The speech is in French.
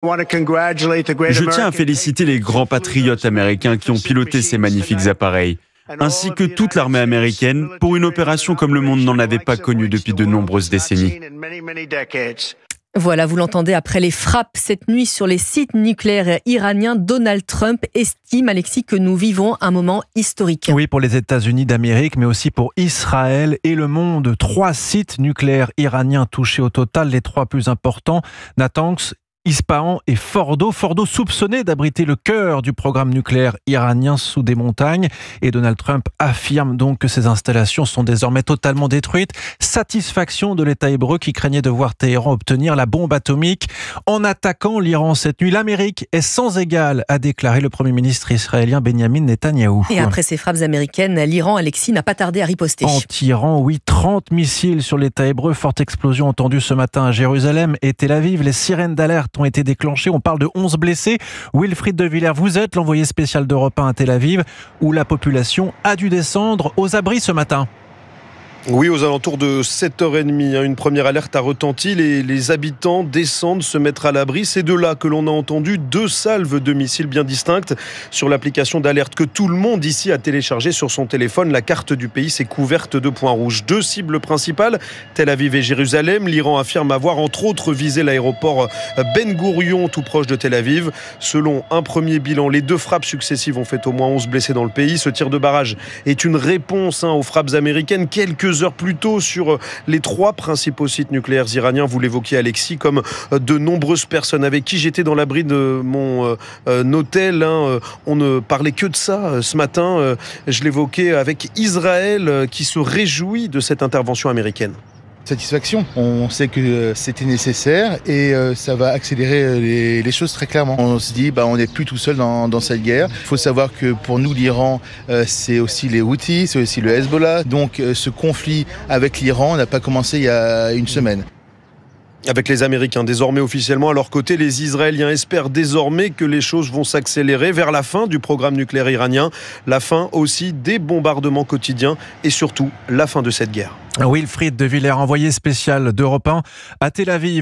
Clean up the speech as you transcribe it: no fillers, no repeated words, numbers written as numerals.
Je tiens à féliciter les grands patriotes américains qui ont piloté ces magnifiques appareils, ainsi que toute l'armée américaine, pour une opération comme le monde n'en avait pas connue depuis de nombreuses décennies. Voilà, vous l'entendez, après les frappes cette nuit sur les sites nucléaires iraniens, Donald Trump estime, Alexis, que nous vivons un moment historique. Oui, pour les États-Unis d'Amérique, mais aussi pour Israël et le monde. 3 sites nucléaires iraniens touchés au total, les 3 plus importants, Natanz, Ispahan et Fordo. Fordo soupçonné d'abriter le cœur du programme nucléaire iranien sous des montagnes. Et Donald Trump affirme donc que ces installations sont désormais totalement détruites. Satisfaction de l'État hébreu qui craignait de voir Téhéran obtenir la bombe atomique en attaquant l'Iran cette nuit. L'Amérique est sans égal, a déclaré le Premier ministre israélien Benjamin Netanyahou. Et après ces frappes américaines, l'Iran, Alexis, n'a pas tardé à riposter. En tirant, 30 missiles sur l'État hébreu. Forte explosion entendue ce matin à Jérusalem et Tel Aviv. Les sirènes d'alerte ont été déclenchées. On parle de 11 blessés. Wilfried de Villers, vous êtes l'envoyé spécial d'Europe 1 à Tel Aviv, où la population a dû descendre aux abris ce matin. Oui, aux alentours de 7h30, une première alerte a retenti. Les habitants descendent, se mettre à l'abri. C'est de là que l'on a entendu 2 salves de missiles bien distinctes sur l'application d'alerte que tout le monde ici a téléchargée sur son téléphone. La carte du pays s'est couverte de points rouges. 2 cibles principales, Tel Aviv et Jérusalem. L'Iran affirme avoir entre autres visé l'aéroport Ben Gourion, tout proche de Tel Aviv. Selon un premier bilan, les 2 frappes successives ont fait au moins 11 blessés dans le pays. Ce tir de barrage est une réponse aux frappes américaines. Quelques heures plus tôt sur les 3 principaux sites nucléaires iraniens. Vous l'évoquiez, Alexis, comme de nombreuses personnes avec qui j'étais dans l'abri de mon hôtel. On ne parlait que de ça ce matin. Je l'évoquais avec Israël qui se réjouit de cette intervention américaine. Satisfaction. On sait que c'était nécessaire et ça va accélérer les choses très clairement. On se dit, on n'est plus tout seul dans cette guerre. Il faut savoir que pour nous, l'Iran, c'est aussi les Houthis, c'est aussi le Hezbollah. Donc ce conflit avec l'Iran n'a pas commencé il y a une semaine. Avec les Américains désormais officiellement à leur côté, les Israéliens espèrent désormais que les choses vont s'accélérer vers la fin du programme nucléaire iranien, la fin aussi des bombardements quotidiens et surtout la fin de cette guerre. Wilfried de Villers, envoyé spécial d'Europe 1 à Tel Aviv.